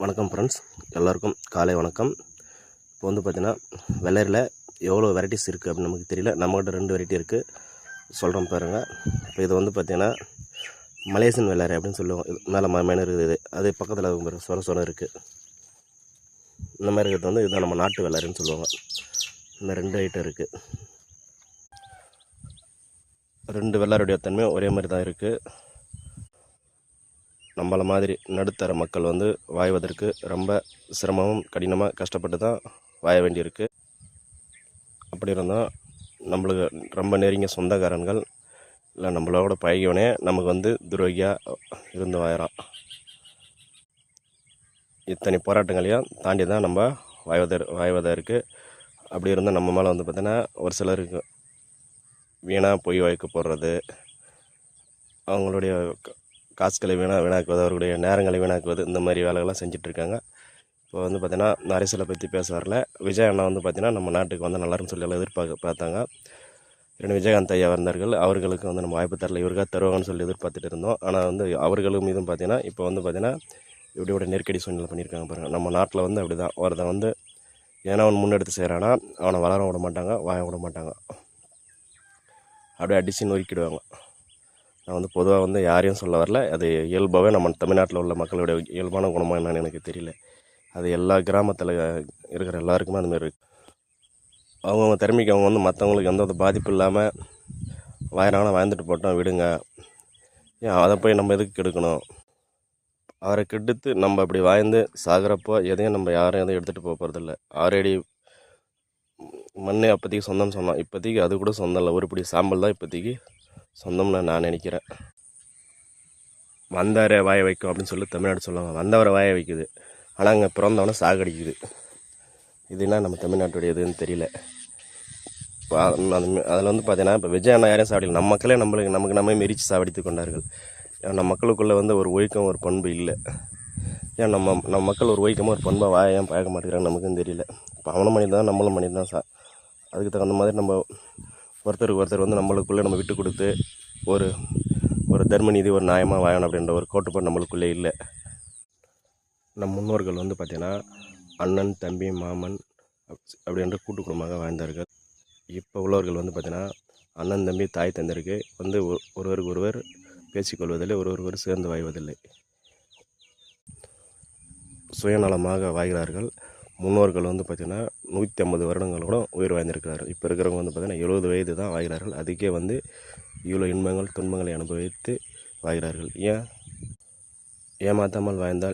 வணக்கம் ஃப்ரெண்ட்ஸ், எல்லாருக்கும் காலை வணக்கம். இப்போ வந்து பார்த்தீங்கன்னா வெள்ளரியில் எவ்வளோ வெரைட்டிஸ் இருக்குது அப்படின்னு நமக்கு தெரியல. நம்மகிட்ட 2 வெரைட்டி இருக்குது, சொல்கிறோம் பாருங்கள். இப்போ இது வந்து பார்த்தீங்கன்னா மலேசியன் வெள்ளரி அப்படின்னு சொல்லுவோம். இது மேலே மயமான இருக்குது, அது பக்கத்தில் சொர இருக்குது. இந்த மாதிரி இருக்கிறது வந்து இதுதான் நம்ம நாட்டு வெள்ளரின்னு சொல்லுவாங்க. இந்த 2 ஐட்டம் இருக்குது. 2 வெள்ளரியுடைய தன்மையும் ஒரே மாதிரி தான் இருக்குது. நம்மள மாதிரி நடுத்தர மக்கள் வந்து வாய்வதற்கு ரொம்ப சிரமமும் கடினமாக கஷ்டப்பட்டு தான் வாய வேண்டியிருக்கு. அப்படி இருந்தால் நம்மளுக்கு ரொம்ப நெருங்கிய சொந்தக்காரன்கள் இல்லை நம்மளோட பழகியவனே நமக்கு வந்து துரோகியாக இருந்து வாயிறான். இத்தனை போராட்டங்களையும் தாண்டி தான் நம்ம வாய்வதாக இருக்குது. அப்படி இருந்தால் நம்ம மேலே வந்து பார்த்திங்கன்னா ஒரு சிலருக்கு வீணாக பொய் வழக்கு போடுறது, அவங்களுடைய காசுகளை வீணாக்குவது, அவர்களுடைய நேரங்களை வீணாக்குவது, இந்த மாதிரி வேலைகள்லாம் செஞ்சிட்ருக்காங்க. இப்போ வந்து பார்த்திங்கன்னா அரசியலை பற்றி பேச வரல. விஜய் அண்ணா வந்து பார்த்திங்கன்னா நம்ம நாட்டுக்கு வந்து நல்லாருன்னு சொல்லி எல்லாம் பார்த்தாங்க. விஜயகாந்த் ஐயா வந்தார்கள். அவர்களுக்கு வந்து நம்ம வாய்ப்பு தரல, இவருக்காக தருவாங்கன்னு சொல்லி எதிர்பார்த்துட்டு இருந்தோம். ஆனால் வந்து அவர்களும் மீதும் பார்த்திங்கன்னா இப்போ வந்து பார்த்திங்கன்னா இப்படியோட நெருக்கடி சூழ்நிலை பண்ணியிருக்காங்க பாருங்கள். நம்ம நாட்டில் வந்து அப்படி தான் ஒருத்தன் வந்து ஏன்னா அவன் முன்னெடுத்து செய்கிறானா அவனை வளர விட மாட்டாங்க, வாய விட மாட்டாங்க, அப்படியே அடித்து நொறுக்கிடுவாங்க. நான் வந்து பொதுவாக வந்து யாரையும் சொல்ல வரல. அது இயல்பாகவே நம்ம தமிழ்நாட்டில் உள்ள மக்களுடைய இயல்பான குணமாக என்னன்னு எனக்கு தெரியல. அது எல்லா கிராமத்தில் இருக்கிற எல்லாருக்குமே அதுமாரி இருக்குது. அவங்கவுங்க திறமைக்கு அவங்க வந்து மற்றவங்களுக்கு எந்த பாதிப்பு இல்லாமல் வாயிறாங்கன்னா வாழ்ந்துட்டு போட்டோம், விடுங்க. ஏன் அதை போய் நம்ம எதுக்கு கெடுக்கணும்? அவரை கெடுத்து நம்ம அப்படி வாழ்ந்து சாகிறப்போ எதையும் நம்ம யாரும் எதையும் எடுத்துகிட்டு போக போகிறதில்ல. 6 அடி மண் அப்போதைக்கு சொந்தம்னு சொன்னோம், இப்போதைக்கு அது கூட சொந்தம் இல்லை. ஒரு பிடி சாம்பல் தான் இப்போதைக்கு சொந்தம்னு நான் நினைக்கிறேன். வந்தாரை வாய வைக்கும் அப்படின்னு சொல்லி தமிழ்நாடு சொல்லுவாங்க. வந்தவரை வாய வைக்குது, ஆனால் அங்கே பிறந்தவனை சாகடிக்குது. இதுனா நம்ம தமிழ்நாட்டுடைய இதுன்னு தெரியல. இப்போ அதில் வந்து பார்த்தீங்கன்னா இப்போ விஜய் அண்ணா யாரையும் சாவடிக்கல, நம்ம மக்களே நமக்கு நம்ம மெரிச்சு சாவடித்து கொண்டார்கள். நம்ம மக்களுக்குள்ளே வந்து ஒரு ஒழுக்கம், ஒரு பண்பு இல்லை. ஏன் நம்ம மக்கள் ஒரு ஒழுக்கமாக ஒரு பண்பாக வாய ஏன் பார்க்க மாட்டேங்கிறாங்க நமக்குன்னு தெரியல. இப்போ அவனும் மனிதன் தான், நம்மளும் மனிதன் தான். அதுக்கு தகுந்த மாதிரி நம்ம ஒருத்தருக்கு ஒருத்தர் வந்து நம்மளுக்குள்ளே நம்ம விட்டு கொடுத்து ஒரு தர்ம நீதி, ஒரு நியாயமாக வாழணும் அப்படின்ற ஒரு கோட்பாடு நம்மளுக்குள்ளே இல்லை. நம் முன்னோர்கள் வந்து பார்த்திங்கன்னா அண்ணன், தம்பி, மாமன் அப்படின்ற கூட்டு குடும்பமாக வாழ்ந்தார்கள். இப்போ உள்ளவர்கள் வந்து பார்த்திங்கன்னா அண்ணன், தம்பி, தாய் தந்தருக்கு வந்து ஒருவருக்கு ஒருவர் பேசிக்கொள்வதில்லை, ஒருவர் சேர்ந்து வாழ்வதில்லை, சுயநலமாக வாழ்கிறார்கள். முன்னோர்கள் வந்து பார்த்திங்கன்னா 150 வருடங்கள் கூட உயிர் வாழ்ந்திருக்கிறார்கள். இப்போ இருக்கிறவங்க வந்து பார்த்திங்கன்னா 70 வயது தான் வாழ்கிறார்கள். அதுக்கே வந்து இவ்வளோ இன்பங்கள் துன்பங்களை அனுபவித்து வாழ்கிறார்கள். ஏமாற்றாமல் வாழ்ந்தால்